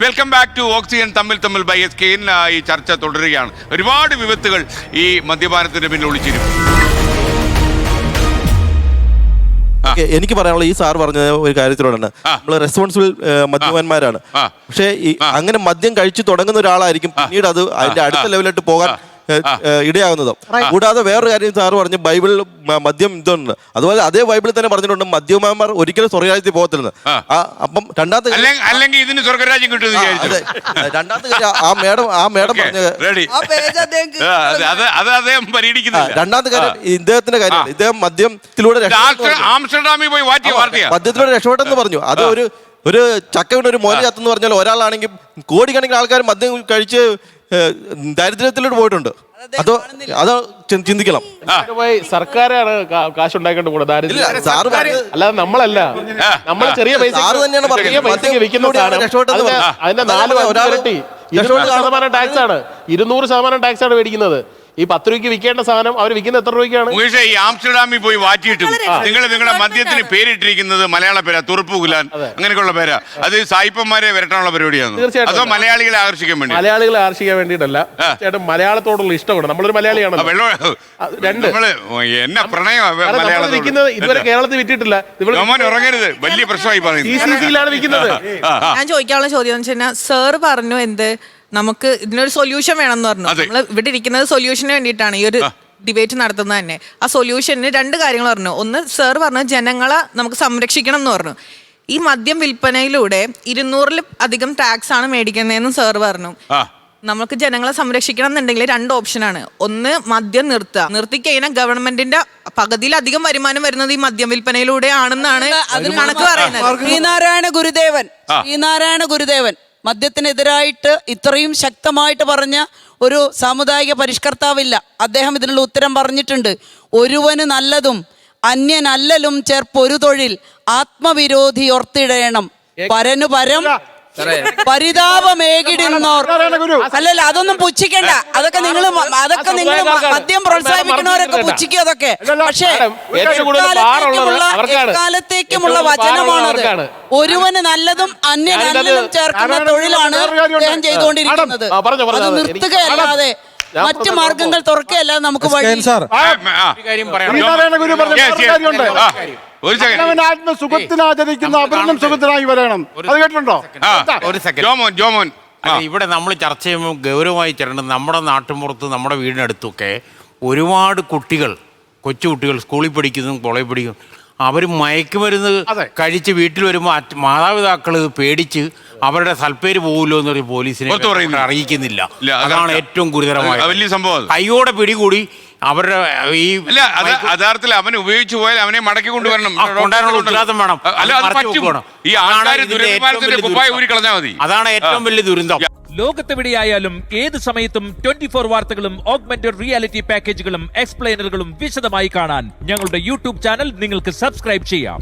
Welcome back to oxygen തമ്മിൽ by S K. ഈ ചർച്ച തുടരുകയാണ്. ഒരുപാട് വിപത്തുകൾ ഈ മദ്യപാനത്തിന് പിന്നിൽ ഒളിച്ചിരിക്കും. എനിക്ക് പറയാനുള്ള ഈ സാർ പറഞ്ഞ ഒരു കാര്യത്തിലോടാണ്, നമ്മൾ റെസ്പോൺസിബിൾ മദ്യപാന്മാരാണ്. പക്ഷേ അങ്ങനെ മദ്യം കഴിച്ചു തുടങ്ങുന്ന ഒരാളായിരിക്കും പിന്നീട് അത് അതിന്റെ അടുത്ത ലെവലിലോട്ട് പോകാൻ ഇടയാകുന്നത്. കൂടാതെ വേറൊരു കാര്യം സാറ് പറഞ്ഞു, ബൈബിളിൽ മദ്യം ഇതുണ്ട്. അതുപോലെ അതേ ബൈബിളിൽ തന്നെ പറഞ്ഞിട്ടുണ്ട് മദ്യപാന്മാർ ഒരിക്കലും സ്വർഗരാജ്യത്തിൽ പോകത്തില്ലെന്ന്. അപ്പം രണ്ടാമത്തെ അല്ലെങ്കിൽ ഇതിന് സ്വർഗരാജ്യം കിട്ടുമെന്ന് രണ്ടാമത്തെ കാര്യം ആ മേഡം പറഞ്ഞ രണ്ടാമത്തെ കാര്യം ഇദ്ദേഹത്തിന്റെ കാര്യമാണ്. ഇദ്ദേഹം മദ്യത്തിലൂടെ മദ്യത്തിലൂടെ രക്ഷപ്പെട്ടെന്ന് പറഞ്ഞു. അത് ഒരു ചക്ക കൊണ്ട് ഒരു മോന് ചത്തെന്ന് പറഞ്ഞാൽ ഒരാളാണെങ്കിൽ കോടിക്കണക്കിന് ആൾക്കാർ മദ്യം കഴിച്ച് ദാരിദ്ര്യത്തിലോട്ട് പോയിട്ടുണ്ട്. അത് ചിന്തിക്കണം. സർക്കാരാണ് കാശ് ഉണ്ടാക്കേണ്ട കൂടെ ദാരിദ്ര്യം, അല്ലാതെ നമ്മളല്ല. നമ്മൾ ചെറിയ പൈസ വിൽക്കുന്ന അതിന്റെ 4% ടാക്സ് ആണ്, 200% ടാക്സ് ആണ് മേടിക്കുന്നത്. ഈ 10 രൂപയ്ക്ക് വിൽക്കേണ്ട സാധനം അവർ വിൽക്കുന്നത് എത്ര രൂപയ്ക്കാണ്? ഈ ആംസ്റ്റർഡാമിൽ പോയി വാറ്റിയിട്ടും നിങ്ങളുടെ മദ്യത്തിന് പേരിട്ടിരിക്കുന്നത് മലയാള പേരാ, തുറുപ്പ് ഗുലാൻ അങ്ങനെയൊക്കെയുള്ള പേരാ. അത് സായിപ്പന്മാരെ വരട്ടാനുള്ള പരിപാടിയാണ്. തീർച്ചയായിട്ടും അതോ മലയാളികളെ ആകർഷിക്കാൻ വേണ്ടി? മലയാളികളെ ആകർഷിക്കാൻ വേണ്ടിയിട്ടല്ല, ചേട്ടൻ മലയാളത്തോടുള്ള ഇഷ്ടമാണ്. നമ്മളൊരു മലയാളിയാണ്. എന്നെ പ്രണയം ഇതുവരെ കേരളത്തിൽ വിറ്റിട്ടില്ല. ഉറങ്ങരുത്, വലിയ പ്രശ്നമായി വിൽക്കുന്നത്. ഞാൻ ചോദിക്കാനുള്ള ചോദ്യം എന്ന് വെച്ചാൽ, സാറ് പറഞ്ഞു എന്ത് നമുക്ക് ഇതിനൊരു സൊല്യൂഷൻ വേണമെന്ന് പറഞ്ഞു. നമ്മൾ ഇവിടെ ഇരിക്കുന്നത് സൊല്യൂഷന് വേണ്ടിയിട്ടാണ് ഈ ഒരു ഡിബേറ്റ് നടത്തുന്നത് തന്നെ. ആ സൊല്യൂഷന് 2 കാര്യങ്ങൾ പറഞ്ഞു. ഒന്ന്, സാർ പറഞ്ഞു ജനങ്ങളെ നമുക്ക് സംരക്ഷിക്കണം എന്ന് പറഞ്ഞു. ഈ മദ്യം വിൽപ്പനയിലൂടെ 200-ൽ അധികം ടാക്സ് ആണ് മേടിക്കുന്നതെന്ന് സാർ പറഞ്ഞു. നമുക്ക് ജനങ്ങളെ സംരക്ഷിക്കണം എന്നുണ്ടെങ്കിൽ 2 ഓപ്ഷനാണ്. ഒന്ന്, മദ്യം നിർത്തിക്കഴിഞ്ഞാൽ ഗവൺമെന്റിന്റെ പകുതിയിലധികം വരുമാനം വരുന്നത് ഈ മദ്യം വിൽപ്പനയിലൂടെ ആണെന്നാണ് കണക്ക് പറയുന്നത്. ശ്രീനാരായണ ഗുരുദേവൻ മദ്യത്തിനെതിരായിട്ട് ഇത്രയും ശക്തമായിട്ട് പറഞ്ഞ ഒരു സാമുദായിക പരിഷ്കർത്താവില്ല. അദ്ദേഹം ഇതിനുള്ള ഉത്തരം പറഞ്ഞിട്ടുണ്ട്. ഒരുവന് നല്ലതും അന്യനല്ലലും ചേർപ്പൊരു തൊഴിൽ ആത്മവിരോധി ഓർത്തിടയണം പരനു പരം പരിതാപമേകിടുന്നോർ. അല്ലല്ല, അതൊന്നും പുച്ഛിക്കണ്ട. അതൊക്കെ നിങ്ങൾ മദ്യം പ്രോത്സാഹിപ്പിക്കുന്നവരൊക്കെ പുച്ഛിക്കും അതൊക്കെ. പക്ഷേ എക്കാലത്തേക്കുമുള്ള വചനമാണത്. ഒരുവന് നല്ലതും അന്യനല്ലതും ചേർക്കുന്ന തൊഴിലാണ് അദ്ദേഹം ചെയ്തുകൊണ്ടിരിക്കുന്നത്. അത് നിർത്തുകയല്ലാതെ മറ്റു മാർഗങ്ങൾ തുറക്കുകയല്ലാതെ നമുക്ക് വഴി. സുഖത്തിനാചരിക്കുന്ന അപരം സുഖത്തിനായി വരണം. അത് കേട്ടിട്ടുണ്ടോ? ഇവിടെ നമ്മൾ ചർച്ച ചെയ്യുമ്പോൾ ഗൗരവമായി ചേരേണ്ടത്, നമ്മുടെ നാട്ടിൻപുറത്ത് നമ്മുടെ വീടിനടുത്തൊക്കെ ഒരുപാട് കുട്ടികൾ, കൊച്ചുകുട്ടികൾ സ്കൂളിൽ പഠിക്കുന്നതും കോളേജിൽ പഠിക്കുന്നു, അവർ മയക്കുമരുന്ന് കഴിച്ച് വീട്ടിൽ വരുമ്പോൾ മാതാപിതാക്കൾ പേടിച്ച് അവരുടെ സൽപ്പേര് പോകുമല്ലോ എന്ന് പറഞ്ഞ് പോലീസിനെ അറിയിക്കുന്നില്ല. അതാണ് ഏറ്റവും ഗുരുതരമായ വലിയ സംഭവം. കൈയോടെ പിടികൂടി അവരുടെ ഈ യഥാർത്ഥത്തിൽ അവൻ ഉപയോഗിച്ചു പോയാൽ അവനെ മടക്കി കൊണ്ടുവരണം. ഉത്തരവാദിത്തം വേണം. അതാണ് ഏറ്റവും വലിയ ദുരന്തം. ലോകത്തെവിടെയായാലും ഏത് സമയത്തും 24 വാർത്തകളും ഓഗ്മെന്റഡ് റിയാലിറ്റി പാക്കേജുകളും എക്സ്പ്ലെയിനറുകളും വിശദമായി കാണാൻ ഞങ്ങളുടെ യൂട്യൂബ് ചാനൽ നിങ്ങൾക്ക് സബ്സ്ക്രൈബ് ചെയ്യാം.